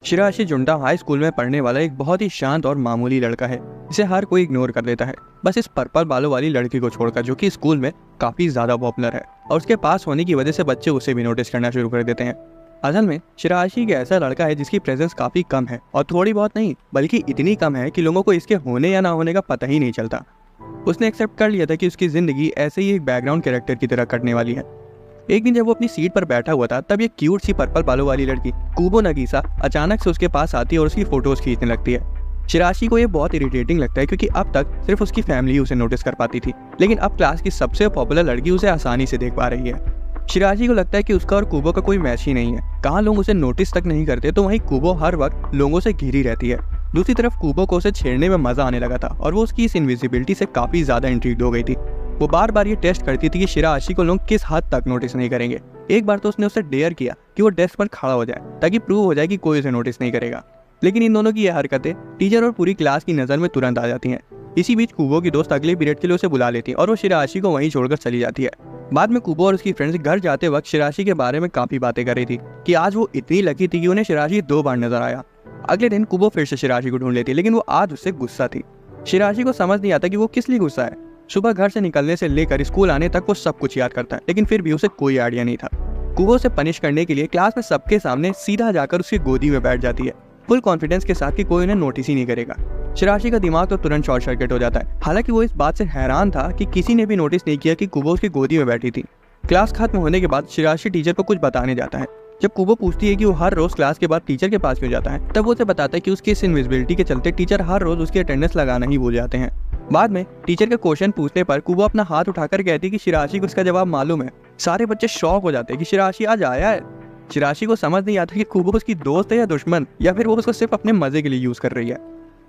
Shirashi junta high school में पढ़ने वाला एक बहुत ही शांत और मामूली लड़का है जिसे हर कोई इग्नोर कर देता है, बस इस पर्पल बालों वाली लड़की को छोड़कर, जो कि स्कूल में काफी ज्यादा पॉपुलर है और उसके पास होने की वजह से बच्चे उसे भी नोटिस करना शुरू कर देते हैं। असल में शिराशी एक ऐसा लड़का है जिसकी प्रेजेंस काफी कम है, और थोड़ी बहुत नहीं बल्कि इतनी कम है कि लोगों को इसके होने या ना होने का पता ही नहीं चलता। उसने एक्सेप्ट कर लिया था कि उसकी जिंदगी ऐसे ही एक बैकग्राउंड कैरेक्टर की तरह कटने वाली है। एक दिन जब वो अपनी सीट पर बैठा हुआ था, तब ये क्यूट सी पर्पल बालों वाली लड़की कुबो नगीसा अचानक से उसके पास आती है और उसकी फोटोज खींचने लगती है। शिराशी को ये बहुत इरिटेटिंग लगता है क्योंकि अब तक सिर्फ उसकी फैमिली उसे नोटिस कर पाती थी, लेकिन अब क्लास की सबसे पॉपुलर लड़की उसे आसानी से देख पा रही है। शिराशी को लगता है कि उसका और कुबो का कोई मैच ही नहीं है। कहाँ लोग उसे नोटिस तक नहीं करते, तो वहीं कुबो हर वक्त लोगों से घिरी रहती है। दूसरी तरफ कुबो को उसे छेड़ने में मजा आने लगा था और वो उसकी इस इनविजिबिलिटी से काफी ज्यादा इंट्रिग्ड हो गई थी। वो बार बार ये टेस्ट करती थी कि शिराशी को लोग किस हद तक नोटिस नहीं करेंगे। एक बार तो उसने उसे डेयर किया कि वो डेस्क पर खड़ा हो जाए ताकि प्रूव हो जाए कि कोई उसे नोटिस नहीं करेगा, लेकिन इन दोनों की ये हरकतें टीचर और पूरी क्लास की नजर में तुरंत आ जाती हैं। इसी बीच कुबो की दोस्त अगले पीरियड के लिए उसे बुला लेती है और वो शिराशी को वहीं छोड़कर चली जाती है। बाद में कुबो और उसकी फ्रेंड्स घर जाते वक्त शिराशी के बारे में काफी बातें कर रही थी कि आज वो इतनी लकी थी कि उन्हें शिराशी 2 बार नजर आया। अगले दिन कुबो फिर से शिराशी को ढूंढ लेती है, लेकिन वो आज उससे गुस्सा थी। शिराशी को समझ नहीं आता कि वो किस लिए गुस्सा है। सुबह घर से निकलने से लेकर स्कूल आने तक वो सब कुछ याद करता है, लेकिन फिर भी उसे कोई आइडिया नहीं था। कुबो से पनिश करने के लिए क्लास में सबके सामने सीधा जाकर उसकी गोदी में बैठ जाती है, फुल कॉन्फिडेंस के साथ कि कोई उन्हें नोटिस ही नहीं करेगा। शिराशी का दिमाग तो तुरंत शॉर्ट सर्किट हो जाता है। हालांकि वो इस बात से हैरान था कि किसी ने भी नोटिस नहीं किया कि कुबो उसकी गोदी में बैठी थी। क्लास खत्म होने के बाद शिराशी टीचर को कुछ बताने जाता है। जब कुबो पूछती है कि वो हर रोज क्लास के बाद टीचर के पास क्यों जाता है, तब वो उसे बताता है कि उसकी इस इनविजिबिलिटी के चलते टीचर हर रोज उसकी अटेंडेंस लगाना ही भूल जाते हैं। बाद में टीचर के क्वेश्चन पूछने पर कुबो अपना हाथ उठाकर कहती है कि शिराशी को इसका जवाब मालूम है। सारे बच्चे शॉक हो जाते हैं कि शिराशी आज आया है। शिराशी को समझ नहीं आता कि कुबो उसकी दोस्त है या दुश्मन, या फिर वो उसको सिर्फ अपने मजे के लिए यूज कर रही है।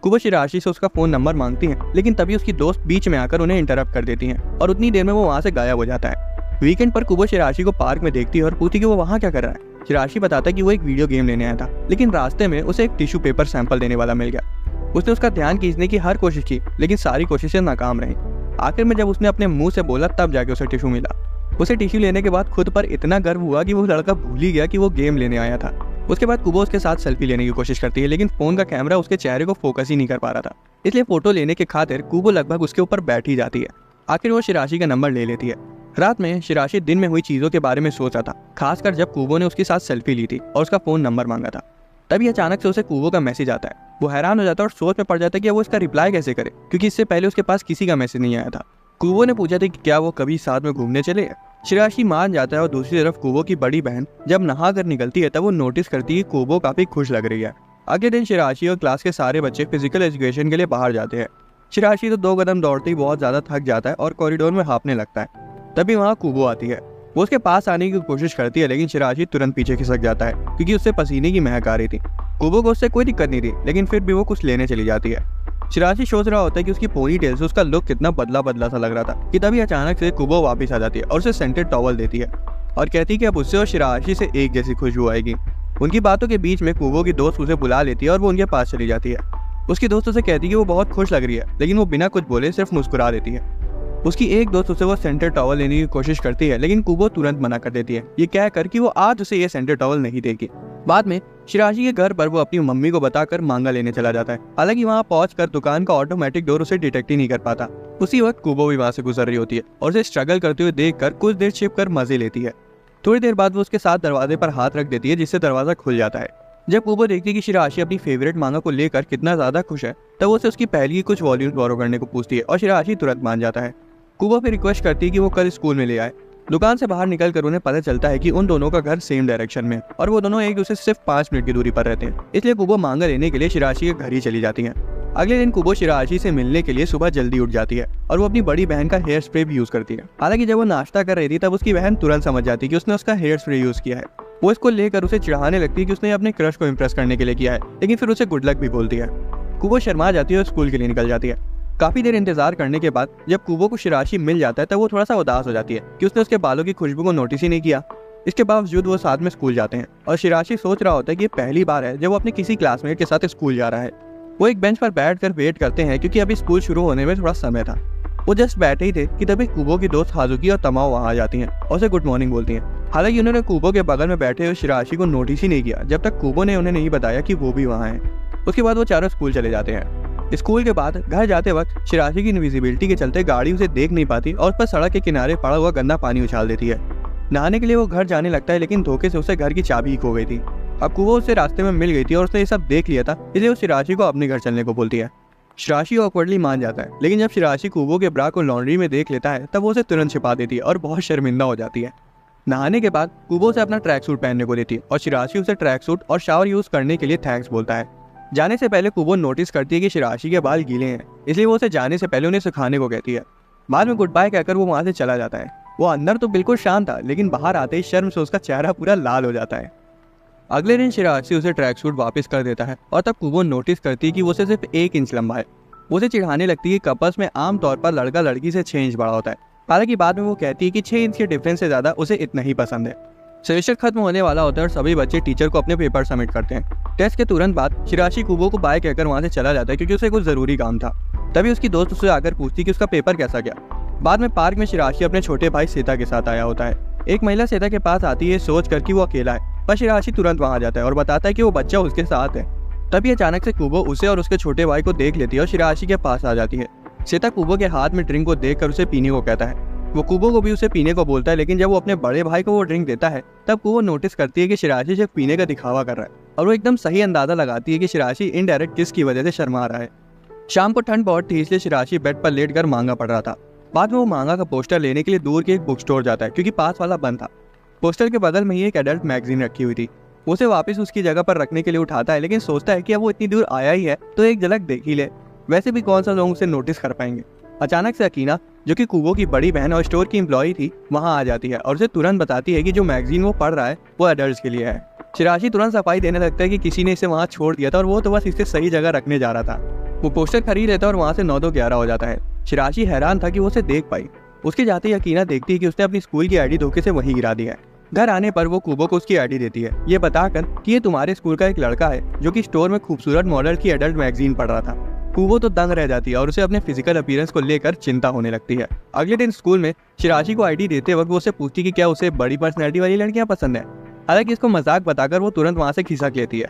कुबो शिराशी से उसका फोन नंबर मांगती है, लेकिन तभी उसकी दोस्त बीच में आकर उन्हें इंटरप्ट कर देती है और उतनी देर में वो वहाँ से गायब हो जाता है। वीकेंड पर कुबो शिराशी को पार्क में देखती है और पूछती कि वो वहाँ क्या कर रहा है। शिराशी बताता है कि वो एक वीडियो गेम लेने आया था, लेकिन रास्ते में उसे एक टिश्यू पेपर सैंपल देने वाला मिल गया। उसने उसका ध्यान खींचने की हर कोशिश की, लेकिन सारी कोशिशें नाकाम रहीं। आखिर में जब उसने अपने मुंह से बोला, तब जाके उसे टिश्यू मिला। उसे टिश्यू लेने के बाद खुद पर इतना गर्व हुआ कि वो लड़का भूल ही गया कि वो गेम लेने आया था। उसके बाद कुबो उसके साथ सेल्फी लेने की कोशिश करती है, लेकिन फोन का कैमरा उसके चेहरे को फोकस ही नहीं कर पा रहा था, इसलिए फोटो लेने के खातिर कुबो लगभग उसके ऊपर बैठ ही जाती है। आखिर वो शिराशी का नंबर ले लेती है। रात में शिराशी दिन में हुई चीजों के बारे में सोच रहा था, खासकर जब कुबो ने उसके साथ सेल्फी ली थी और उसका फोन नंबर मांगा था। तभी अचानक से उसे कुबो का मैसेज आता है। वो हैरान हो जाता है और सोच में पड़ जाता है कि वो इसका रिप्लाई कैसे करे, क्योंकि इससे पहले उसके पास किसी का मैसेज नहीं आया था। कुबो ने पूछा था कि क्या वो कभी साथ में घूमने चले। शिराशी मान जाता है और दूसरी तरफ कुबो की बड़ी बहन जब नहा कर निकलती है, तब वो नोटिस करती है कि कुबो काफी खुश लग रही है। अगले दिन शिराशी और क्लास के सारे बच्चे फिजिकल एजुकेशन के लिए बाहर जाते हैं। शिराशी तो 2 कदम दौड़ते ही बहुत ज्यादा थक जाता है और कॉरिडोर में हाँफने लगता है। तभी वहाँ कुबो आती है। वो उसके पास आने की कोशिश करती है, लेकिन शिराशी तुरंत पीछे खिसक जाता है क्योंकि उससे पसीने की महक आ रही थी। कुबो को उससे कोई दिक्कत नहीं थी, लेकिन फिर भी वो कुछ लेने चली जाती है। शिराशी सोच रहा होता है कि उसकी पोनी टेल से उसका लुक कितना बदला बदला सा लग रहा था कि तभी अचानक से कुबो वापस आ जाती है और उसे सेंटेड टॉवल देती है और कहती है कि अब उससे और शिराशी से एक जैसी खुशबू आएगी। उनकी बातों के बीच में कुबो की दोस्त उसे बुला लेती है और वो उनके पास चली जाती है। उसकी दोस्त उसे कहती है कि वो बहुत खुश लग रही है, लेकिन वो बिना कुछ बोले सिर्फ मुस्कुरा देती है। उसकी एक दोस्त उसे वो सेंटेड टॉवल लेने की कोशिश करती है, लेकिन कुबो तुरंत मना कर देती है, ये कहकर कि वो आज उसे ये सेंटेड टॉवल नहीं देगी। बाद में शिराशी के घर पर वो अपनी मम्मी को बताकर मांगा लेने चला जाता है। हालांकि वहाँ पहुंचकर दुकान का ऑटोमेटिक डोर उसे डिटेक्ट ही नहीं कर पाता। उसी वक्त कुबो भी वहाँ से गुजर रही होती है और उसे स्ट्रगल करते हुए देखकर कुछ देर छिप कर मजे लेती है। थोड़ी देर बाद वो उसके साथ दरवाजे पर हाथ रख देती है, जिससे दरवाजा खुल जाता है। जब कुबो देखती है कि शिराशी अपनी फेवरेट मांगा को लेकर कितना ज्यादा खुश है, तब वो उसे उसकी पहली की कुछ वॉल्यूम बोरो करने को पूछती है और शिराशी तुरंत मान जाता है। कुबो फिर रिक्वेस्ट करती है कि वो कल स्कूल में ले आए। दुकान से बाहर निकलकर उन्हें पता चलता है कि उन दोनों का घर सेम डायरेक्शन में और वो दोनों एक दूसरे से सिर्फ 5 मिनट की दूरी पर रहते हैं, इसलिए कुबो मांगा लेने के लिए शिराशी के घर ही चली जाती है। अगले दिन कुबो शिराशी से मिलने के लिए सुबह जल्दी उठ जाती है और वो अपनी बड़ी बहन का हेयर स्प्रे भी यूज करती है। हालांकि जब वो नाश्ता कर रही थी, तब उसकी बहन तुरंत समझ जाती है कि उसने उसका हेयर स्प्रे यूज किया है। वो इसको लेकर उसे चिढ़ाने लगती है कि उसने अपने क्रश को इम्प्रेस करने के लिए किया है, लेकिन फिर उसे गुड लक भी बोलती है। कुबो शर्मा जाती है और स्कूल के लिए निकल जाती है। काफी देर इंतजार करने के बाद जब कुबो को शिराशी मिल जाता है, तब वो थोड़ा सा उदास हो जाती है कि उसने उसके बालों की खुशबू को नोटिस ही नहीं किया। इसके बावजूद वो साथ में स्कूल जाते हैं और शिराशी सोच रहा होता है कि ये पहली बार है जब वो अपने किसी क्लासमेट के साथ स्कूल जा रहा है। वो एक बेंच पर बैठकर वेट करते हैं क्योंकि अभी स्कूल शुरू होने में थोड़ा समय था। वो जस्ट बैठे ही थे कि तभी कुबो की दोस्त हाजुकी और तमाओ वहाँ आ जाती हैं और उसे गुड मॉर्निंग बोलती हैं। हालांकि उन्होंने कुबो के बगल में बैठे हुए शिराशी को नोटिस ही नहीं किया जब तक कुबो ने उन्हें नहीं बताया कि वो भी वहाँ है। उसके बाद वो चारों स्कूल चले जाते हैं। स्कूल के बाद घर जाते वक्त शिराशी की इनविजिबिलिटी के चलते गाड़ी उसे देख नहीं पाती और उस पर सड़क के किनारे पड़ा हुआ गंदा पानी उछाल देती है। नहाने के लिए वो घर जाने लगता है, लेकिन धोखे से उसे घर की चाबी ही खो गई थी। अब कुबो उससे रास्ते में मिल गई थी और उसने ये सब देख लिया था, इसलिए वो शिराशी को अपने घर चलने को बोलती है। शिराशी ऑकवर्डली मान जाता है, लेकिन जब शिराशी कुबो के ब्रा को लॉन्ड्री में देख लेता है तब वो उसे तुरंत छिपा देती है और बहुत शर्मिंदा हो जाती है। नहाने के बाद कुबो से अपना ट्रैक सूट पहनने को देती है और शिराशी उसे ट्रैक सूट और शावर यूज करने के लिए थैंक्स बोलता है। जाने से पहले कुबो नोटिस करती है कि शिराशी के बाल गीले हैं, इसलिए वो उसे जाने से पहले उन्हें सुखाने को कहती है। बाद में गुड बाय कहकर वो वहां से चला जाता है। वो अंदर तो बिल्कुल शांत था, लेकिन बाहर आते ही शर्म से उसका चेहरा पूरा लाल हो जाता है। अगले दिन शिराशी उसे ट्रैक सूट वापस कर देता है और तब कुबो नोटिस करती है कि वो उसे सिर्फ 1 इंच लंबा है। वो उसे चिढ़ाने लगती है कि कपल्स में आमतौर पर लड़का लड़की से 6 इंच बड़ा होता है। हालांकि बाद में वो कहती है कि 6 इंच के डिफरेंस से ज्यादा उसे इतना ही पसंद है। सेमेस्टर खत्म होने वाला होता है और सभी बच्चे टीचर को अपने पेपर सबमिट करते हैं। टेस्ट के तुरंत बाद शिराशी कुबो को बाय कहकर वहां से चला जाता है, क्योंकि उसे कुछ जरूरी काम था। तभी उसकी दोस्त उससे आकर पूछती कि उसका पेपर कैसा गया। बाद में पार्क में शिराशी अपने छोटे भाई सीता के साथ आया होता है। एक महिला सीता के पास आती है सोच कर कि वो अकेला है, पर शिराशी तुरंत वहां जाता है और बताता है कि वो बच्चा उसके साथ है। तभी अचानक से कुबो उसे और उसके छोटे भाई को देख लेती है और शिराशी के पास आ जाती है। सीता कुबो के हाथ में ड्रिंक को देखकर उसे पीने को कहता है। वो कुबो को भी उसे पीने को बोलता है, लेकिन जब वो अपने बड़े भाई को वो ड्रिंक देता है तब कुबो नोटिस करती है कि शिराशी सिर्फ पीने का दिखावा कर रहा है और वो एकदम सही अंदाजा लगाती है कि शिराशी इनडायरेक्ट किस की वजह से शर्मा रहा है। शाम को ठंड बहुत थी, इसलिए शिराशी बेड पर लेटकर मांगा पढ़ रहा था। बाद में वो मांगा का पोस्टर लेने के लिए दूर के एक बुक स्टोर जाता है, क्योंकि पास वाला बंद था। पोस्टर के बगल में ही एक एडल्ट मैगजीन रखी हुई थी। वो उसे वापस उसकी जगह पर रखने के लिए उठाता है, लेकिन सोचता है कि अब वो इतनी दूर आया ही है तो एक झलक देख ही ले, वैसे भी कौन सा लोग उसे नोटिस कर पाएंगे। अचानक से अकीना, जो कि कुबो की बड़ी बहन और स्टोर की एम्प्लॉई थी, वहां आ जाती है और उसे तुरंत बताती है कि जो मैगजीन वो पढ़ रहा है वो एडल्ट्स के लिए है। शिराशी तुरंत सफाई देने लगता है कि किसी ने इसे वहां छोड़ दिया था और वो तो बस इसे सही जगह रखने जा रहा था। वो पोस्टर खरीद लेता है और वहां से 9-11 हो जाता है। शिराशी हैरान था कि वो उसे देख पाई। उसके जाते ही अकीना देखती है कि उसने अपनी स्कूल की आईडी धोखे से वहीं गिरा दी है। घर आने पर वो कुबो को उसकी आईडी देती है, ये बताकर कि ये तुम्हारे स्कूल का एक लड़का है जो कि स्टोर में खूबसूरत मॉडल की एडल्ट मैगजीन पढ़ रहा था। कुबो तो दंग रह जाती है और उसे अपने फिजिकल अपीयरेंस को लेकर चिंता होने लगती है। अगले दिन स्कूल में शिराशी को आईडी देते वक्त वो उसे पूछती कि क्या उसे बड़ी पर्सनैलिटी वाली लड़कियां पसंद है। हालांकि इसको मजाक बताकर वो तुरंत वहां से खिसक लेती है।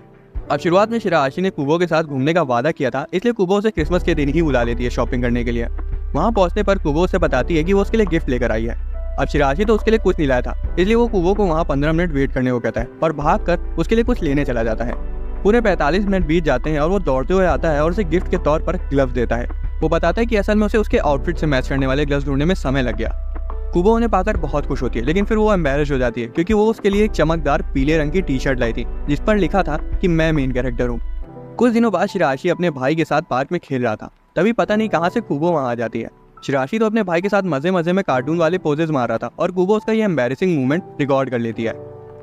अब शुरुआत में शिराशी ने कुबो के साथ घूमने का वादा किया था, इसलिए कुबो उसे क्रिसमस के दिन ही बुला लेती है शॉपिंग करने के लिए। वहां पहुंचने पर कुबो उसे बताती है कि वो उसके लिए गिफ्ट लेकर आई है। अब शिराशी तो उसके लिए कुछ नहीं लाया था, इसलिए वो कुबो को वहां 15 मिनट वेट करने को कहता है और भागकर उसके लिए कुछ लेने चला जाता है। पूरे 45 मिनट बीत जाते हैं और वो दौड़ते हुए आता है और उसे गिफ्ट के तौर पर ग्लव्स देता है। वो बताता है कि असल में उसे उसके आउटफिट से मैच करने वाले ग्लव्स ढूंढने में समय लग गया। कुबो उन्हें पाकर बहुत खुश होती है, लेकिन फिर वो एम्बैरेस हो जाती है, क्योंकि वो उसके लिए एक चमकदार पीले रंग की टी शर्ट लाई थी जिस पर लिखा था कि मैं मेन कैरेक्टर हूँ। कुछ दिनों बाद शिराशी अपने भाई के साथ पार्क में खेल रहा था, तभी पता नहीं कहाँ से कुबो वहां आ जाती है। शिराशी तो अपने भाई के साथ मजे मजे में कार्टून वाले पोजेस मार रहा था और कुबो उसका ये एम्बैरेसिंग मूवमेंट रिकॉर्ड कर लेती है।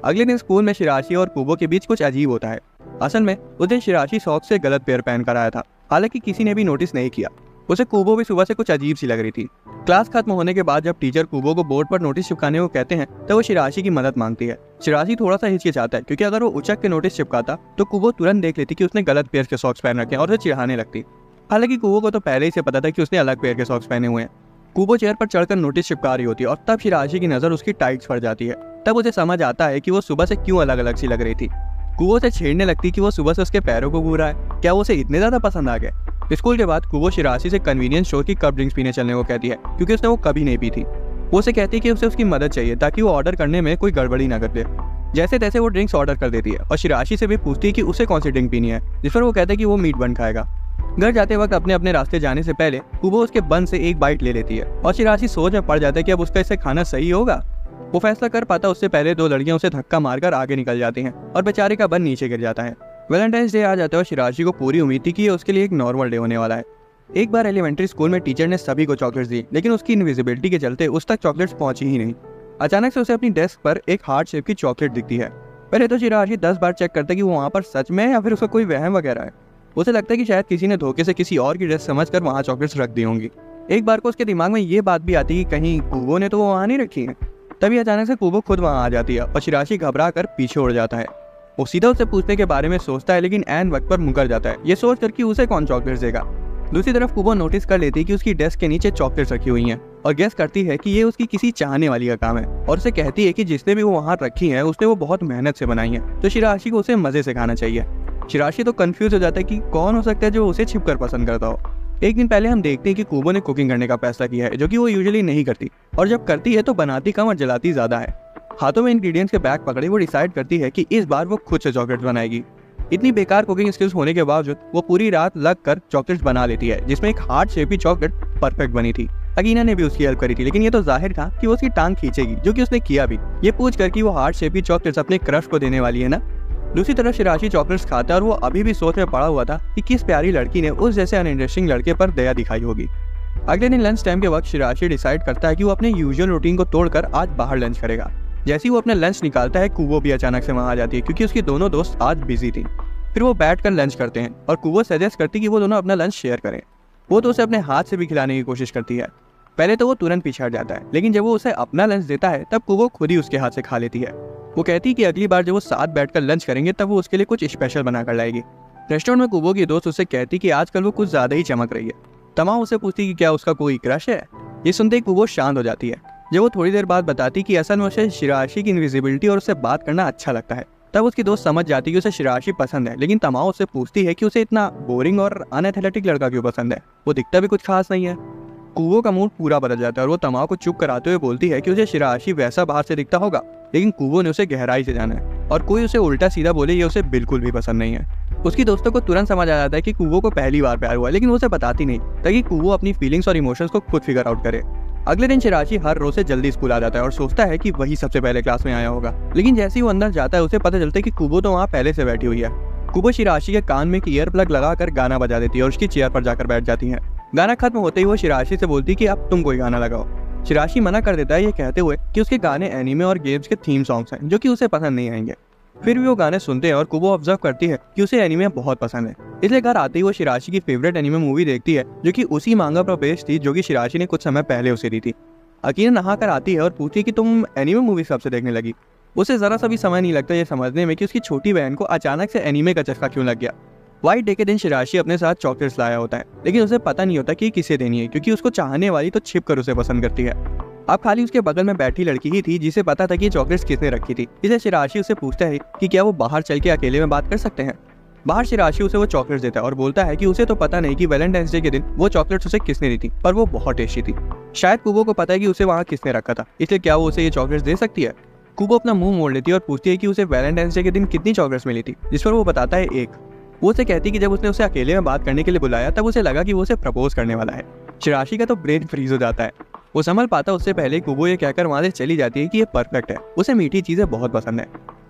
अगले दिन स्कूल में शिराशी और कुबो के बीच कुछ अजीब होता है। असल में उस दिन शिराशी सॉक्स से गलत पेयर पहन कर आया था, हालांकि किसी ने भी नोटिस नहीं किया। उसे कुबो भी सुबह से कुछ अजीब सी लग रही थी। क्लास खत्म होने के बाद जब टीचर कुबो को बोर्ड पर नोटिस चिपकाने को कहते हैं तो वो शिराशी की मदद मांगती है। शिराशी थोड़ा सा हिचकिचाता है, क्योंकि अगर वो उचक के नोटिस चिपकाता तो कुबो तुरंत देख लेती कि उसने गलत पेयर के सॉक्स पहन रखे हैं और उसे चिढ़ाने लगती। हालांकि कुबो को तो पहले ही से पता था कि उसने अलग पेयर के सॉक्स पहने हुए हैं। कुबो चेयर पर चढ़कर नोटिस चिपका रही होती है और तब शिराशी की नजर उसकी टाइट्स पर जाती है। तब उसे समझ आता है कि वो सुबह से क्यों अलग अलग सी लग रही थी। कुबो से छेड़ने लगती कि वो सुबह से उसके पैरों को घूर रहा है, क्या वो उसे इतने ज्यादा पसंद आ गए। स्कूल के बाद कुबो शिराशी से कन्वीनियंस स्टोर की कप ड्रिंक्स पीने चलने को कहती है, क्योंकि उसने वो कभी नहीं पी थी। वो उसे कहती है कि उसे उसकी मदद चाहिए ताकि वो ऑर्डर करने में कोई गड़बड़ी ना कर दे। जैसे तैसे वो ड्रिंक्स ऑर्डर कर देती है और शिराशी से भी पूछती है कि उसे कौन सी ड्रिंक पीनी है, जिस पर वो कहता है कि वो मीट बन खाएगा। घर जाते वक्त अपने अपने रास्ते जाने से पहले कुबो उसके बन से एक बाइट ले लेती है और शिराशी सोच में पड़ जाता है कि अब उसका इसे खाना सही होगा। वो फैसला कर पाता उससे पहले 2 लड़कियां उसे धक्का मारकर आगे निकल जाती हैं और बेचारे का बन नीचे गिर जाता है। वैलेंटाइंस डे आ जाता है और शिराशी को पूरी उम्मीद थी कि उसके लिए एक नॉर्मल डे होने वाला है। एक बार एलिमेंट्री स्कूल में टीचर ने सभी को चॉकलेट्स दी, लेकिन उसकी इनविजिबिलिटी के चलते उस तक चॉकलेट्स पहुंची ही नहीं। अचानक से उसे अपनी डेस्क पर एक हार्ट शेप की चॉकलेट दिखती है। पहले तो शिराशी 10 बार चेक करता है कि वो वहाँ पर सच में है या फिर उसका कोई वहम वगैरह है। उसे लगता है कि शायद किसी ने धोखे से किसी और की ड्रेस समझकर वहाँ चॉकलेट्स रख दी होंगी। एक बार को उसके दिमाग में ये बात भी आती है कि कहीं कुबो ने तो वो वहाँ नहीं रखी है। तभी अचानक से कुबो खुद वहाँ आ जाती है और शिराशी घबरा कर पीछे उड़ जाता है। वो सीधा उससे पूछने के बारे में सोचता है, लेकिन ऐन वक्त पर मुकर जाता है, ये सोच कर कि उसे कौन चॉकलेट्स देगा। दूसरी तरफ कुबो नोटिस कर लेती है कि उसकी डेस्क के नीचे चॉकलेट्स रखी हुई हैं। और गेस करती है कि ये उसकी किसी चाहने वाली का काम है और उसे कहती है कि जिसने भी वो वहाँ रखी है उसने वो बहुत मेहनत से बनाई है, तो शिराशी को उसे मजे से खाना चाहिए। शिराशी तो कंफ्यूज हो जाता है कि कौन हो सकता है जो उसे छिपकर पसंद करता हो। एक दिन पहले हम देखते हैं कि कुबो ने कुकिंग करने का फैसला किया है, जो कि वो यूजुअली नहीं करती, और जब करती है तो बनाती कम और जलाती ज्यादा है। हाथों में इंग्रेडिएंट्स के बैग पकड़े वो डिसाइड करती है कि इस बार वो खुद से चॉकलेट्स बनाएगी। इतनी बेकार कुकिंग स्किल्स होने के बावजूद वो पूरी रात लगकर चॉकलेट्स बना लेती है, जिसमें एक हार्ट शेपी चॉकलेट परफेक्ट बनी थी। अकीना ने भी उसकी हेल्प करी थी, लेकिन ये तो जाहिर था कि वो उसकी टांग खींचेगी, जो कि उसने किया भी, ये पूछ कर कि वो हार्ट शेपी चॉकलेट्स अपने क्रश को देने वाली है ना। दूसरी तरफ शिराशी चॉकलेट्स खाता है और वो अभी भी सोच में पड़ा हुआ था कि किस प्यारी लड़की ने उस जैसे अनइंटरेस्टिंग लड़के पर दया दिखाई होगी। अगले दिन लंच टाइम के वक्त शिराशी डिसाइड करता है कि वो अपने यूजुअल रूटीन को तोड़कर आज बाहर लंच करेगा। जैसे ही वो अपना लंच निकालता है, कुबो भी अचानक से वहां आ जाती है क्योंकि उसकी दोनों दोस्त आज बिजी थी। फिर वो बैठकर लंच करते हैं और कुबो सजेस्ट करती है कि वो दोनों अपना लंच शेयर करें। वो तो उसे अपने हाथ से भी खिलाने की कोशिश करती है। पहले तो वो तुरंत पीछे हट जाता है, लेकिन जब वो उसे अपना लंच देता है तब कुबो खुद ही उसके हाथ से खा लेती है। वो कहती है कि अगली बार जब वो साथ बैठकर लंच करेंगे तब वो उसके लिए कुछ स्पेशल बनाकर लाएगी। रेस्टोरेंट में कुबो की दोस्त उससे कहती कि आजकल वो कुछ ज्यादा ही चमक रही है। तमा उसे पूछती कि क्या उसका कोई क्रश है। ये सुनते ही कुबो शांत हो जाती है। जब वो थोड़ी देर बाद बताती कि असल में उसे शिराशी की इनविजिबिलिटी और उससे बात करना अच्छा लगता है, तब उसकी दोस्त समझ जाती है कि उसे शिराशी पसंद है। लेकिन तमा उससे पूछती है कि उसे इतना बोरिंग और अनएथलेटिक लड़का क्यों पसंद है, वो दिखता भी कुछ खास नहीं है। कुबो का मूड पूरा बदल जाता है और वो तमा को चुप कराते हुए बोलती है कि उसे शिराशी वैसा बाहर से दिखता होगा, लेकिन कुबो ने उसे गहराई से जाना है और कोई उसे उल्टा सीधा बोले ये उसे बिल्कुल भी पसंद नहीं है। उसकी दोस्तों को तुरंत समझ आ जाता है कि कुबो को पहली बार प्यार हुआ, लेकिन वो उसे बताती नहीं ताकि कुबो अपनी फीलिंग्स और इमोशंस को खुद फिगर आउट करे। अगले दिन शिराशी हर रोज से जल्दी स्कूल आ जाता है और सोचता है कि वही सबसे पहले क्लास में आया होगा, लेकिन जैसे ही वो अंदर जाता है उसे पता चलता है कि कुबो तो वहाँ पहले से बैठी हुई है। कुबो शिराशी के कान में एक ईयर प्लग लगाकर गाना बजा देती है और उसकी चेयर पर जाकर बैठ जाती है। गाना खत्म होते ही वो शिराशी से बोलती कि अब तुम कोई गाना लगाओ। शिराशी मना कर देता है, ये कहते हुए कि उसके गाने एनीमे और गेम्स के थीम सॉन्ग्स हैं जो कि उसे पसंद नहीं आएंगे। फिर भी वो गाने सुनते हैं और कुबो ऑब्जर्व करती है कि उसे एनीमे बहुत पसंद है, इसलिए घर आते ही वो शिराशी की फेवरेट एनीमे मूवी देखती है, जो कि उसी मांगा पर बेस्ड थी जो कि शिराशी ने कुछ समय पहले उसे दी थी। अकीना नहा कर आती है और पूछती है कि तुम एनीमे मूवी कब से देखने लगी। उसे जरा सा भी समय नहीं लगता ये समझने में कि उसकी छोटी बहन को अचानक से एनीमे का चस्का क्यों लग गया। व्हाइट डे के दिन शिराशी अपने साथ चॉकलेट्स लाया होता है, लेकिन उसे पता नहीं होता कि किसे देनी है, क्योंकि उसको चाहने वाली तो छिप कर उसे पसंद करती है। अब खाली उसके बगल में बैठी लड़की ही थी जिसे पता था कि चॉकलेट्स किसने रखी थी, इसलिए शिराशी उसे पूछता है कि क्या वो बाहर चल के अकेले में बात कर सकते हैं। बाहर शिराशी उसे वो चॉकलेट्स देता है और बोलता है कि उसे तो पता नहीं कि वैलेंटाइंस डे के दिन वो चॉकलेट्स उसे किसने दी थी, पर वो बहुत टेस्टी थी। शायद कुबो को पता है कि उसे वहाँ किसने रखा था, इसलिए क्या वो उसे ये चॉकलेट्स दे सकती है। कुबो अपना मुंह मोड़ लेती है और पूछती है कि उसे वैलेंटाइंस डे के दिन कितनी चॉकलेट्स मिली थी, जिस पर वो बताता है एक। वो उसे कहती कि जब उसने उसे अकेले में बात करने के लिए बुलाया तब उसे लगा कि वो उसे प्रपोज करने वाला है। शिराशी का तो ब्रेन फ्रीज हो जाता है। वो संभल पाता उससे पहले कुबो ये कहकर वहां से चली जाती है कि ये परफेक्ट है, उसे मीठी चीजें बहुत पसंद है।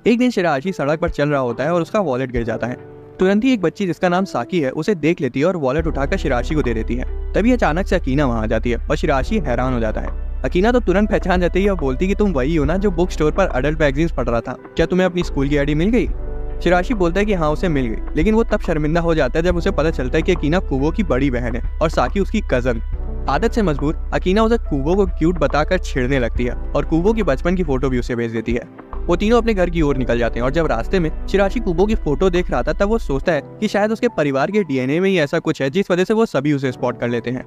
एक दिन शिराशी सड़क पर चल रहा होता है और उसका वॉलेट गिर जाता है। तुरंत ही एक बच्ची जिसका नाम साकी है उसे देख लेती है और वॉलेट उठाकर शिराशी को दे देती है। तभी अचानक से अकीना वहां आ जाती है और शिराशी हैरान हो जाता है। अकीना तो तुरंत पहचान जाती है और बोलती कि तुम वही हो ना जो बुक स्टोर पर अडल्ट मैगजीन्स पढ़ रहा था, क्या तुम्हें अपनी स्कूल की आईडी मिल गई। शिराशी बोलता है कि हाँ उसे मिल गई, लेकिन वो तब शर्मिंदा हो जाता है जब उसे पता चलता है कि अकीना कुबो की बड़ी बहन है और साकी उसकी कजन। आदत से मजबूर अकीना उसे कुबो को क्यूट बताकर छेड़ने लगती है और कुबो की बचपन की फोटो भी उसे भेज देती है। वो तीनों अपने घर की ओर निकल जाते हैं और जब रास्ते में शिराशी कुबो की फोटो देख रहा था तब वो सोचता है कि शायद उसके परिवार के डीएनए में ही ऐसा कुछ है जिस वजह से वो सभी उसे स्पॉट कर लेते हैं।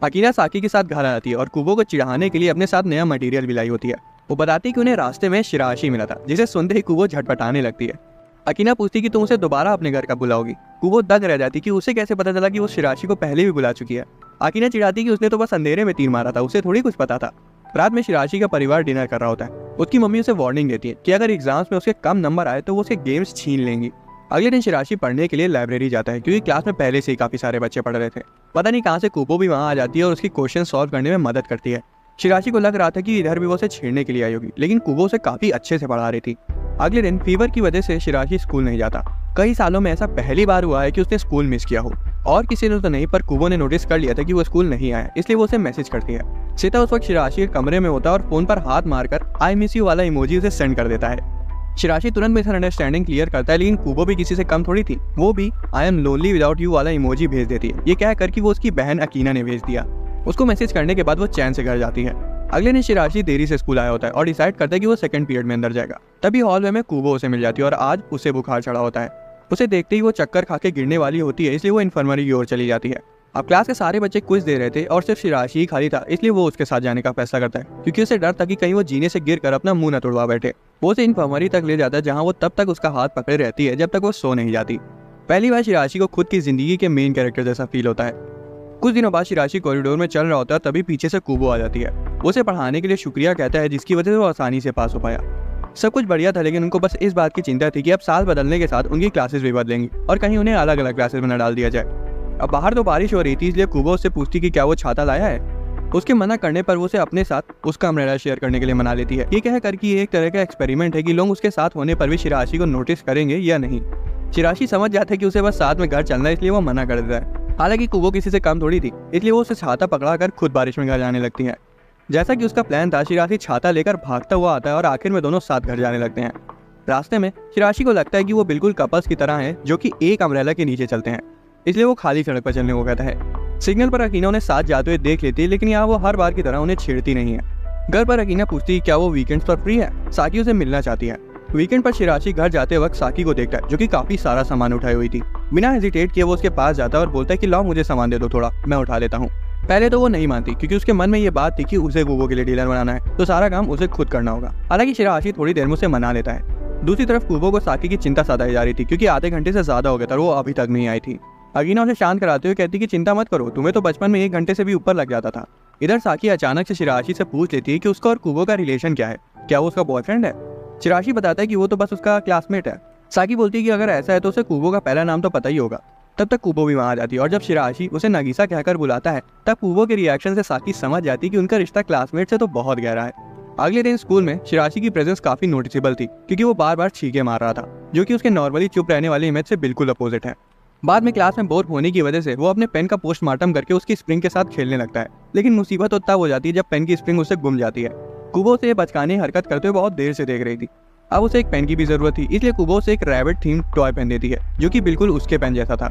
अकीना साकी के साथ घर आती है और कुबो को चिढ़ाने के लिए अपने साथ नया मटेरियल भी लाई होती है। वो बताती है कि उन्हें रास्ते में शिराशी मिला था, जिसे सुनते ही कुबो झटपटाने लगती है। अकीना पूछती कि तुम उसे दोबारा अपने घर कब बुलाओगी। कुबो दंग रह जाती कि उसे कैसे पता चला कि वो शिराशी को पहले भी बुला चुकी है। अकीना चिढ़ाती कि उसने तो बस अंधेरे में तीर मारा था, उसे थोड़ी कुछ पता था। रात में शिराशी का परिवार डिनर कर रहा होता है। उसकी मम्मी उसे वार्निंग देती है कि अगर एग्जाम्स में उसके कम नंबर आए तो वो उसके गेम्स छीन लेंगी। अगले दिन शिराशी पढ़ने के लिए लाइब्रेरी जाता है क्योंकि क्लास में पहले से ही काफी सारे बच्चे पढ़ रहे थे। पता नहीं कहाँ से कुबो भी वहाँ आ जाती है और उसकी क्वेश्चन सॉल्व करने में मदद करती है। शिराशी को लग रहा था कि इधर भी वो उसे छेड़ने के लिए आई होगी, लेकिन कुबो उसे काफी अच्छे से पढ़ा रही थी। अगले दिन फीवर की वजह से शिराशी स्कूल नहीं जाता। कई सालों में ऐसा पहली बार हुआ है कि उसने स्कूल मिस किया हो, और किसी ने तो नहीं, पर कुबो ने नोटिस कर लिया था कि वो स्कूल नहीं आया, इसलिए वो उसे मैसेज करती है। सीता उस वक्त शिराशी के कमरे में होता है और फोन पर हाथ मारकर आई मिस यू वाला इमोजी उसे सेंड कर देता है। शिराशी तुरंत मिसअंडरस्टैंडिंग क्लियर करता है, लेकिन कुबो भी किसी से कम थोड़ी थी। वो भी I am lonely without you वाला इमोजी भेज देती है, ये कह कर कि वो उसकी बहन अकीना ने भेज दिया। उसको मैसेज करने के बाद वो चैन से घर जाती है। अगले दिन शिराशी देरी से स्कूल आया होता है और डिसाइड करता है कि वो सेकंड पीरियड में अंदर जाएगा। तभी हॉलवे में कुबो उसे मिल जाती है और आज उसे बुखार चढ़ा होता है। उसे देखते ही वो चक्कर खा के गिरने वाली होती है, इसलिए वो इन्फर्मरी की ओर चली जाती है। अब क्लास के सारे बच्चे क्विज दे रहे थे और सिर्फ शिराशी ही खाली था, इसलिए वो उसके साथ जाने का फैसला करता है क्योंकि उसे डर था कि कहीं वो जीने से गिर कर अपना मुंह न तोड़वा बैठे। वो उसे इन्फर्मरी तक ले जाता है जहाँ वो तब तक उसका हाथ पकड़े रहती है जब तक वो सो नहीं जाती। पहली बार शिराशी को खुद की जिंदगी के मेन कैरेक्टर जैसा फील होता है। कुछ दिनों बाद शिराशी कॉरिडोर में चल रहा होता है, तभी पीछे से कुबो आ जाती है। वो उसे पढ़ाने के लिए शुक्रिया कहता है जिसकी वजह से वो आसानी से पास हो पाया। सब कुछ बढ़िया था, लेकिन उनको बस इस बात की चिंता थी कि अब साल बदलने के साथ उनकी क्लासेस भी बदलेंगी और कहीं उन्हें अलग अलग क्लासेस में न डाल दिया जाए। अब बाहर तो बारिश हो रही थी, इसलिए कुबो उससे पूछती कि क्या वो छाता लाया है। उसके मना करने पर वो उसे अपने साथ उसका अम्ब्रेला शेयर करने के लिए मना लेती है। ये कह कर कि ये एक तरह का एक्सपेरिमेंट है कि लोग उसके साथ होने पर भी शिराशी को नोटिस करेंगे या नहीं। शिराशी समझ जाता है कि उसे बस साथ में घर चलना है, इसलिए वो मना कर देता है। हालांकि कुबो किसी से कम थोड़ी थी, इसलिए वो उसे छाता पकड़ाकर खुद बारिश में घर जाने लगती है। जैसा कि उसका प्लान था, शिराशी छाता लेकर भागता हुआ आता है और आखिर में दोनों साथ घर जाने लगते हैं। रास्ते में शिराशी को लगता है कि वो बिल्कुल कपल्स की तरह हैं जो कि एक अम्ब्रेला के नीचे चलते हैं, इसलिए वो खाली सड़क पर चलने को कहता है। सिग्नल पर अकीना उन्हें साथ जाते हुए देख लेती है, लेकिन यहाँ वो हर बार की तरह उन्हें छेड़ती नहीं है। घर पर अकीना पूछती है क्या वो वीकेंड्स पर फ्री है। साकी उसे मिलना चाहती है। वीकेंड पर शिराशी घर जाते वक्त साकी को देखता है जो कि काफी सारा सामान उठाई हुई थी। बिना हेजिटेट किए वो उसके पास जाता है और बोलता है कि लाओ मुझे सामान दे दो, थोड़ा मैं उठा लेता हूँ। पहले तो वो नहीं मानती क्योंकि उसके मन में ये बात थी कि उसे कुबो के लिए डीलर बनाना है, तो सारा काम उसे खुद करना होगा। हालांकि शिराशी थोड़ी देर में उसे मना लेता है। दूसरी तरफ कुबो को साकी की चिंता सताई जा रही थी क्योंकि आधे घंटे से ज्यादा हो गया था और वो अभी तक नहीं आई थी। अगीना उसे शांत कराते हुए कहती कि चिंता मत करो, तुम्हें तो बचपन में 1 घंटे से भी ऊपर लग जाता था। इधर साकी अचानक से शिराशी से पूछ लेती है कि उसका और कुबो का रिलेशन क्या है, क्या वो उसका बॉयफ्रेंड है। शिराशी बताता है कि वो तो बस उसका क्लासमेट है। साकी बोलती है कि अगर ऐसा है तो उसे कुबो का पहला नाम तो पता ही होगा। तब तक कुबो भी वहां आ जाती है और जब शिराशी उसे नगीसा कहकर बुलाता है तब कुबो के रिएक्शन से साकी समझ जाती है कि उनका रिश्ता क्लासमेट से तो बहुत गहरा है। अगले दिन स्कूल में शिराशी की प्रेजेंस काफी नोटिसेबल थी क्योंकि वो बार बार छींके मार रहा था, जो कि उसके नॉर्मली चुप रहने वाली इमेज से बिल्कुल अपोजिट है। बाद में क्लास में बोर होने की वजह से वो अपने पेन का पोस्टमार्टम करके उसकी स्प्रिंग के साथ खेलने लगता है, लेकिन मुसीबत तो तब हो जाती है जब पेन की स्प्रिंग उससे गुम जाती है। कुबो उसे बचकाने हरकत करते हुए बहुत देर से देख रही थी। अब उसे एक पेन की भी जरूरत थी, इसलिए कुबो उसे एक रैबिट थीम टॉय पेन देती है जो कि बिल्कुल उसके पेन जैसा था।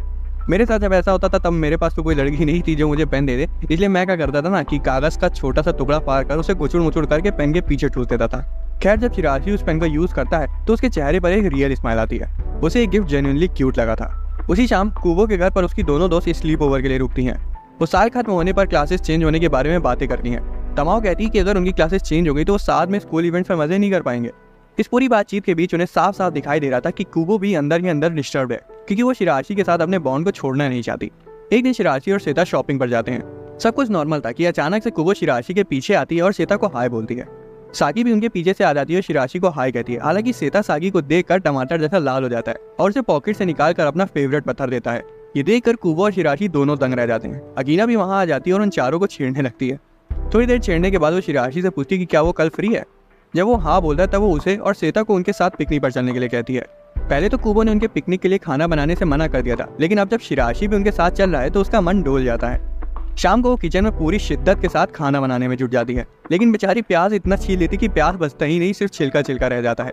मेरे साथ जब ऐसा होता था तब मेरे पास तो कोई लड़की नहीं थी जो मुझे पेन दे दे, इसलिए मैं क्या करता था ना कि कागज का छोटा सा टुकड़ा फाड़ कर उसे गुचुड़ मुचुड़ करके पेन के पीछे ठूस देता था। खैर जब शिराशी उस पेन का यूज करता है तो उसके चेहरे पर एक रियल स्माइल आती है। उसे एक गिफ्ट जेन्युइनली क्यूट लगा था। उसी शाम कुबो के घर पर उसकी दोनों दोस्त स्लीप ओवर के लिए रुकती हैं। वो साल खत्म होने पर क्लासेस चेंज होने के बारे में बातें करती हैं। तमाओ कहती है कि अगर उनकी क्लासेस चेंज हो गई तो वो साथ में स्कूल इवेंट्स में मजे नहीं कर पाएंगे। इस पूरी बातचीत के बीच उन्हें साफ साफ दिखाई दे रहा था कि कुबो भी अंदर ही अंदर डिस्टर्ब है क्योंकि वो शिराशी के साथ अपने बॉन्ड को छोड़ना नहीं चाहती। एक दिन शिराशी और श्वेता शॉपिंग पर जाते हैं। सब कुछ नॉर्मल था कि अचानक से कुबो शिराशी के पीछे आती है और श्वेता को हाय बोलती है। साकी भी उनके पीछे से आ जाती है और शिराशी को हाय कहती है। हालांकि श्वेता साकी को देखकर टमाटर जैसा लाल हो जाता है और उसे पॉकेट से निकाल कर अपना फेवरेट पत्थर देता है। ये देखकर कुबो और शिराशी दोनों दंग रह जाते हैं। अगीना भी वहां आ जाती है और उन चारों को छेड़ने लगती है। थोड़ी देर छेड़ने के बाद वो शिराशी से पूछती है कि क्या वो कल फ्री है। जब वो हाँ बोलता है तब वो उसे और श्वेता को उनके साथ पिकनिक पर चलने के लिए कहती है। पहले तो कुबो ने उनके पिकनिक के लिए खाना बनाने से मना कर दिया था, लेकिन अब जब शिराशी भी उनके साथ चल रहा है तो उसका मन डोल जाता है। शाम को वो किचन में पूरी शिद्दत के साथ खाना बनाने में जुट जाती है, लेकिन बेचारी प्याज इतना छील लेती कि प्याज बचता ही नहीं, सिर्फ छिलका छिलका रह जाता है।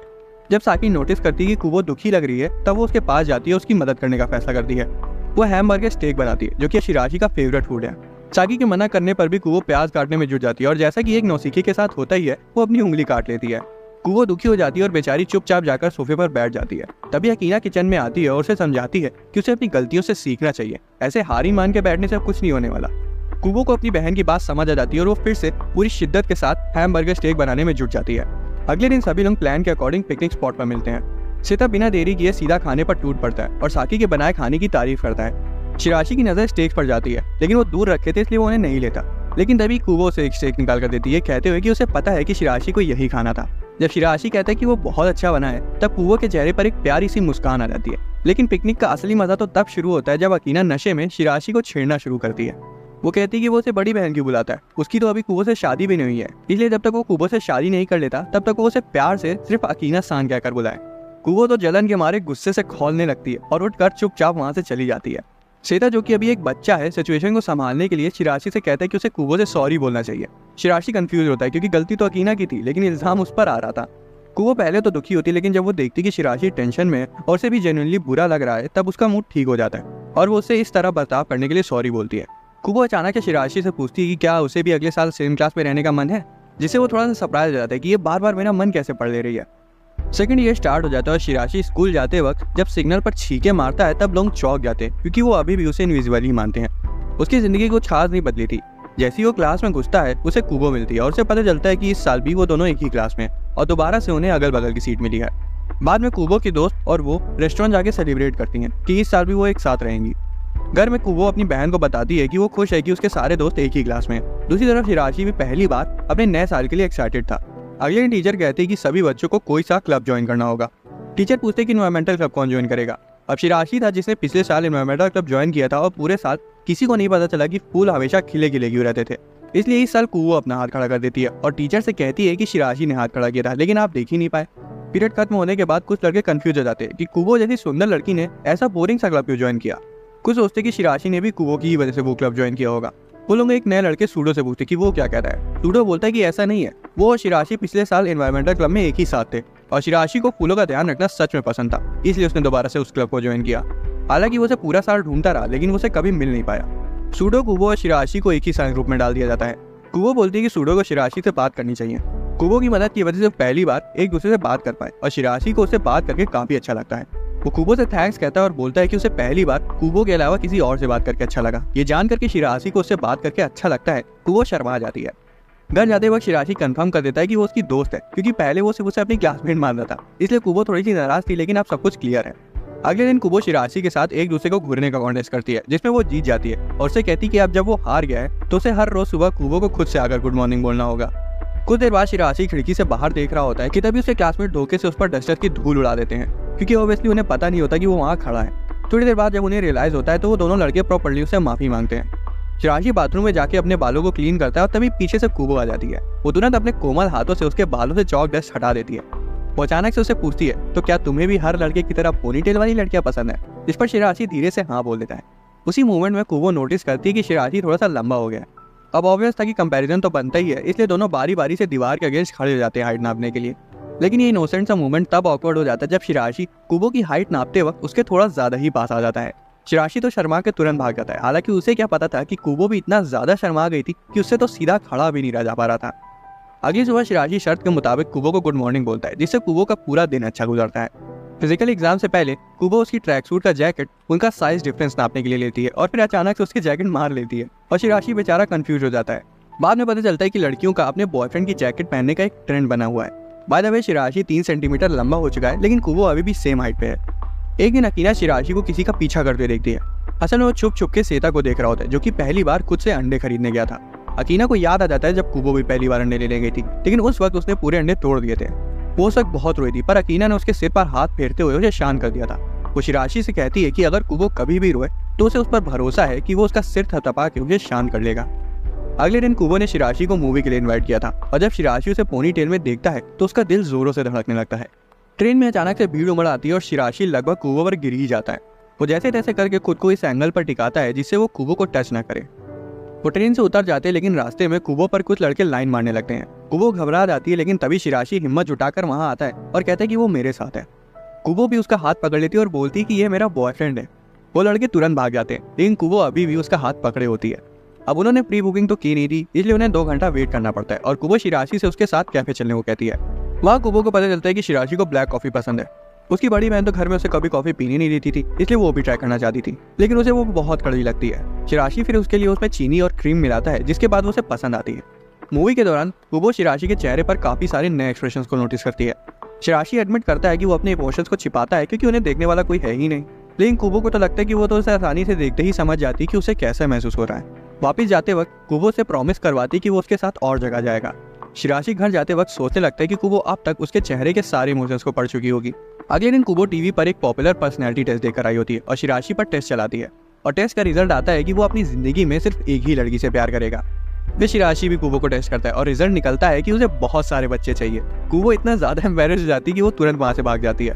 जब साकी नोटिस करती है कि कुबो दुखी लग रही है तब वो उसके पास जाती है, उसकी मदद करने का फैसला करती है। वो हैमबर्गर स्टेक बनाती है जो कि शिराशी का फेवरेट फूड है। साकी के मना करने पर भी कुबो प्याज काटने में जुट जाती है और जैसा कि एक नौसिखी के साथ होता ही है वो अपनी उंगली काट लेती है। कुबो दुखी हो जाती है और बेचारी चुपचाप जाकर सोफे पर बैठ जाती है। तभी अकीना किचन में आती है और उसे समझाती है कि उसे अपनी गलतियों से सीखना चाहिए, ऐसे हारी मान के बैठने से कुछ नहीं होने वाला। कुबो को अपनी बहन की बात समझ आ जाती है और वो फिर से पूरी शिद्दत के साथ हैमबर्गर स्टेक बनाने में जुट जाती है। अगले दिन सभी लोग प्लान के अकॉर्डिंग पिकनिक स्पॉट पर मिलते हैं। श्वेता बिना देरी किए सीधा खाने पर टूट पड़ता है और साकी के बनाए खाने की तारीफ करता है। शिराशी की नजर स्टेक पर जाती है, लेकिन वो दूर रखे थे इसलिए वो उन्हें नहीं लेता। लेकिन तभी कुबो से एक स्टेक निकाल कर देती है, कहते हुए कि उसे पता है कि शिराशी को यही खाना था। जब शिराशी कहता है कि वो बहुत अच्छा बना है तब कुबो के चेहरे पर एक प्यारी सी मुस्कान आ जाती है। लेकिन पिकनिक का असली मजा तो तब शुरू होता है जब अकीना नशे में शिराशी को छेड़ना शुरू करती है। वो कहती है कि वो उसे बड़ी बहन क्यों बुलाता है, उसकी तो अभी कुबो से शादी भी नहीं हुई है, इसलिए जब तक वो कुबो से शादी नहीं कर लेता तब तक वो उसे प्यार से सिर्फ अकीना सान कहकर बुलाए। कुबो तो जलन के मारे गुस्से से खौलने लगती है और उठकर चुपचाप वहां से चली जाती है। श्वेता जो कि अभी एक बच्चा है, सिचुएशन को संभालने के लिए शिराशी से कहता है कि उसे कुबो से सॉरी बोलना चाहिए। शिराशी कंफ्यूज होता है क्योंकि गलती तो अकीना की थी, लेकिन इल्जाम उस पर आ रहा था। कुबो पहले तो दुखी होती, लेकिन जब वो देखती कि शिराशी टेंशन में और उसे भी जेन्युइनली बुरा लग रहा है तब उसका मूड ठीक हो जाता है और वो उसे इस तरह बर्ताव करने के लिए सॉरी बोलती है। कुबो अचानक शिराशी से पूछती है कि क्या उसे भी अगले साल सेम क्लास में रहने का मन है, जिससे वो थोड़ा सा सरप्राइज हो जाता है कि ये बार बार मेरा मन कैसे पढ़ ले रही है। सेकंड ईयर स्टार्ट हो जाता है और शिराशी स्कूल जाते वक्त जब सिग्नल पर छींके मारता है तब लोग चौंक जाते हैं क्योंकि वो अभी भी उसे इनविजिबल ही मानते हैं। उसकी जिंदगी कुछ खास नहीं बदली थी। जैसे ही वो क्लास में घुसता है उसे कुबो मिलती है और उसे पता चलता है कि इस साल भी वो दोनों एक ही क्लास में और दोबारा से उन्हें अगल बगल की सीट मिली है। बाद में कुबो की दोस्त और वो रेस्टोरेंट जाके सेलिब्रेट करती हैं कि इस साल भी वो एक साथ रहेंगी। घर में कुबो अपनी बहन को बताती है कि वो खुश है कि उसके सारे दोस्त एक ही क्लास में हैं। दूसरी तरफ शिराशी भी पहली बार अपने नए साल के लिए एक्साइटेड था। अगले दिन टीचर कहती है कि सभी बच्चों को कोई सा क्लब ज्वाइन करना होगा। टीचर पूछते कि इन्वायरमेंटल क्लब कौन ज्वाइन करेगा। अब शिराशी था जिसने पिछले साल इन्वायरमेंटल क्लब ज्वाइन किया था और पूरे साल किसी को नहीं पता चला कि फूल हमेशा खिले खिले क्यों रहते थे। इसलिए इस साल कुबो अपना हाथ खड़ा कर देती है और टीचर से कहती है कि शिराशी ने हाथ खड़ा किया था लेकिन आप देख ही नहीं पाए। पीरियड खत्म होने के बाद कुछ लड़के कंफ्यूज हो जाते हैं कि कुबो जैसी सुंदर लड़की ने ऐसा बोरिंग सा क्लब क्यों ज्वाइन किया। कुछ सोचते कि शिराशी ने भी कुबो की वजह से वो क्लब ज्वाइन किया होगा। वो लोग एक नए लड़के सूडो से पूछते कि वो क्या कहता है। सूडो बोलता है कि ऐसा नहीं है, वो और शिराशी पिछले साल एनवायरमेंटल क्लब में एक ही साथ थे और शिराशी को फूलों का ध्यान रखना सच में पसंद था, इसलिए उसने दोबारा से उस क्लब को ज्वाइन किया। हालांकि वो उसे पूरा साल ढूंढता रहा लेकिन वो उसे कभी मिल नहीं पाया। सूडो, कुबो और शिराशी को एक ही साइंस ग्रुप में डाल दिया जाता है। कुबो बोलती है कि सूडो को शिराशी से बात करनी चाहिए। कुबो की मदद की वजह से पहली बार एक दूसरे से बात कर पाए और शिराशी को उससे बात करके काफी अच्छा लगता है। वो कुबो से थैंक्स कहता है और बोलता है कि उसे पहली बार कुबो के अलावा किसी और से बात करके अच्छा लगा। ये जानकर कि शिराशी को उससे बात करके अच्छा लगता है, कुबो शर्मा जाती है। घर जाते वक्त शिराशी कंफर्म कर देता है कि वो उसकी दोस्त है क्योंकि पहले वो सिर्फ उसे अपनी क्लासमेट मान रहा था, इसलिए कुबो थोड़ी सी नाराज थी लेकिन अब सब कुछ क्लियर है। अगले दिन कुबो शिराशी के साथ एक दूसरे को घूरने का कॉन्टेस्ट करती है जिसमें वो जीत जाती है और उसे कहती है कि अब जब वो हार गया है तो उसे हर रोज सुबह कुबो को खुद से आकर गुड मॉर्निंग बोलना होगा। कुछ देर बाद शिराशी खिड़की से बाहर देख रहा होता है कि तभी उसके क्लासमेट धोखे से उस पर डस्टर की धूल उड़ा देते हैं क्योंकि ऑब्वियसली उन्हें पता नहीं होता कि वो वहाँ खड़ा है। थोड़ी देर बाद जब उन्हें रियलाइज होता है तो वो दोनों लड़के प्रॉपर्ली उससे माफी मांगते हैं। शिराशी बाथरूम में जाके अपने बालों को क्लीन करता है और तभी पीछे से कुबो आ जाती है। वो तुरंत अपने कोमल हाथों से उसके बालों से चौक डस्ट हटा देती है। वो अचानक से उसे पूछती है, तो क्या तुम्हें भी हर लड़के की तरह पोनीटेल वाली लड़कियां पसंद है? जिस पर शिराशी धीरे से हाँ बोल देता है। उसी मोमेंट में कुबो नोटिस करती है कि शिराशी थोड़ा सा लंबा हो गया। अब ऑब्वियस था कि कंपैरिजन तो बनता ही है, इसलिए दोनों बारी बारी से दीवार के अगेंस्ट खड़े हो जाते हैं हाइट नापने के लिए। लेकिन ये इनोसेंट सा मोमेंट तब ऑकवर्ड हो जाता है जब शिराशी कुबो की हाइट नापते वक्त उसके थोड़ा ज्यादा ही पास आ जाता है। शिराशी तो शर्मा के तुरंत भाग जाता है। हालांकि उसे क्या पता था कि कुबो भी इतना ज्यादा शर्मा गई थी कि उससे तो सीधा खड़ा भी नहीं रह जा पा रहा था। अगली सुबह शिराशी शर्त के मुताबिक कुबो को गुड मॉर्निंग बोलता है जिससे कुबो का पूरा दिन अच्छा गुजरता है। फिजिकल एग्जाम से पहले कुबो उसकी ट्रैक सूट का जैकेट उनका साइज डिफरेंस नापने के लिए लेती है और फिर अचानक से उसकी जैकेट मार लेती है और शिराशी बेचारा कंफ्यूज हो जाता है। बाद में पता चलता है कि लड़कियों का अपने बॉयफ्रेंड की जैकेट पहनने का एक ट्रेंड बना हुआ है। By the way Shirashi 3 centimetre लंबा हो चुका है लेकिन कुबो अभी भी सेम हाइट पे है। एक दिन अकीना शिराशी को किसी का पीछा करते देखती है। असल में वो छुप छुप के श्वेता को देख रहा होता है जो कि पहली बार खुद से अंडे खरीदने गया था। अकीना को याद आ जाता है जब कुबो भी पहली बार अंडे लेने गई थी लेकिन उस वक्त उसने पूरे अंडे तोड़ दिए थे। वो उस वक्त बहुत रोई थी पर अकीना ने उसके सिर पर हाथ फेरते हुए उसे शांत कर दिया था। वो शिराशी से कहती है कि अगर कुबो कभी भी रोए तो उसे उस पर भरोसा है कि वो उसका सिर थपथपा के उसे शांत कर लेगा। अगले दिन कुबो ने शिराशी को मूवी के लिए इनवाइट किया था और जब शिराशी उसे पोनीटेल में देखता है तो उसका दिल जोरों से धड़कने लगता है। ट्रेन में अचानक से भीड़ उमड़ आती है और शिराशी लगभग कुबो पर गिर ही जाता है। वो जैसे तैसे करके खुद को इस एंगल पर टिकाता है जिससे वो कुबो को टच न करे। वो ट्रेन से उतर जाते हैं लेकिन रास्ते में कुबो पर कुछ लड़के लाइन मारने लगते हैं। कुबो घबरा जाती है लेकिन तभी शिराशी हिम्मत जुटाकर वहां आता है और कहता है कि वो मेरे साथ है। कुबो भी उसका हाथ पकड़ लेती है और बोलती है कि ये मेरा बॉयफ्रेंड है। वो लड़के तुरंत भाग जाते हैं लेकिन कुबो अभी भी उसका हाथ पकड़े होती है। अब उन्होंने प्री बुकिंग तो की नहीं थी इसलिए उन्हें 2 घंटा वेट करना पड़ता है और कुबो शिराशी से उसके साथ कैफे चलने को कहती है। वहाँ कुबो को पता चलता है कि शिराशी को ब्लैक कॉफी पसंद है। उसकी बड़ी बहन तो घर में उसे कभी कॉफी पीनी नहीं देती थी इसलिए वो भी ट्राई करना चाहती थी लेकिन उसे वो बहुत कड़वी लगती है। शिराशी फिर उसके लिए उसमें चीनी और क्रीम मिलाता है जिसके बाद वो उसे पसंद आती है। मूवी के दौरान कुबो शिराशी के चेहरे पर काफी सारे नए एक्सप्रेशंस को नोटिस करती है। शिराशी एडमिट करता है कि वो अपने इमोशंस को छिपाता है क्योंकि उन्हें देखने वाला कोई है ही नहीं, लेकिन कुबो को तो लगता है कि वो तो उसे आसानी से देखते ही समझ जाती कि उसे कैसा महसूस हो रहा है। वापिस जाते वक्त कुबो से प्रॉमिस करवाती कि वो उसके साथ और जगह जाएगा। शिराशी घर जाते वक्त सोचने लगता है कि कुबो अब तक उसके चेहरे के सारे इमोशंस को पढ़ चुकी होगी। अगले दिन कुबो टीवी पर एक पॉपुलर पर्सनैलिटी टेस्ट देकर आई होती है और शिराशी पर टेस्ट चलाती है और टेस्ट का रिजल्ट आता है कि वो अपनी जिंदगी में सिर्फ एक ही लड़की से प्यार करेगा। फिर शिराशी भी कुबो को टेस्ट करता है और रिजल्ट निकलता है कि उसे बहुत सारे बच्चे चाहिए। कुबो इतना ज्यादा एम्बैरेस हो जाती है कि वो तुरंत वहां से भाग जाती है।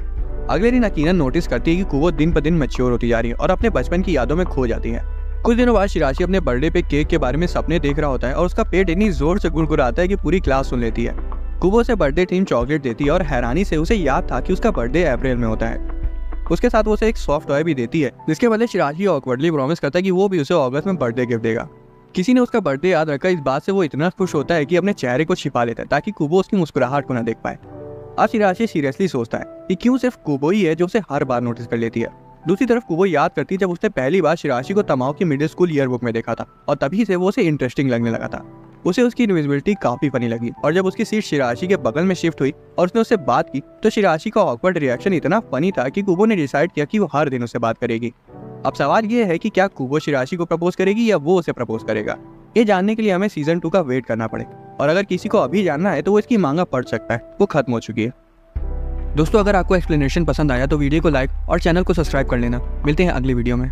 अगले दिन अकीना नोटिस करती है कि कुबो दिन ब दिन मैच्योर होती जा रही है और अपने बचपन की यादों में खो जाती है। कुछ दिनों बाद शिराशी अपने बर्थडे पे केक के बारे में सपने देख रहा होता है और उसका पेट इतनी जोर से गुड़गुड़ाता है कि पूरी क्लास सुन लेती है। कुबो उसे बर्थडे थीम चॉकलेट देती है और हैरानी से उसे याद था कि उसका बर्थडे अप्रैल में होता है। उसके साथ वो उसे एक सॉफ्ट टॉय भी देती है जिसके बदले शिराशी ऑकवर्डली प्रॉमिस करता है कि वो भी उसे अगस्त में बर्थडे गिफ्ट देगा। किसी ने उसका बर्थडे याद रखा, इस बात से वो इतना खुश होता है कि अपने चेहरे को छिपा लेता है ताकि कुबो उसकी मुस्कुराहट को न देख पाए। अब शिराशी सीरियसली सोचता है कि क्यों सिर्फ कुबो ही है जो उसे हर बार नोटिस कर लेती है। दूसरी तरफ कुबो याद करती है जब उसने पहली बार शिराशी को तमाओ की मिडिल स्कूल ईयरबुक में देखा था और तभी से वो उसे इंटरेस्टिंग लगने लगा था। उसे उसकी इनविजिबिलिटी काफी फनी लगी और जब उसकी सीट शिराशी के बगल में शिफ्ट हुई और उसने उससे बात की तो शिराशी का ऑकवर्ड रिएक्शन इतना फनी था कि कुबो ने डिसाइड किया कि वो हर दिन उससे बात करेगी। अब सवाल ये है कि क्या कुबो शिराशी को प्रपोज करेगी या वो उसे प्रपोज करेगा। ये जानने के लिए हमें सीजन 2 का वेट करना पड़ेगा और अगर किसी को अभी जानना है तो वो इसकी मांगा पढ़ सकता है, वो खत्म हो चुकी है। दोस्तों, अगर आपको एक्सप्लेनेशन पसंद आया तो वीडियो को लाइक और चैनल को सब्सक्राइब कर लेना। मिलते हैं अगली वीडियो में।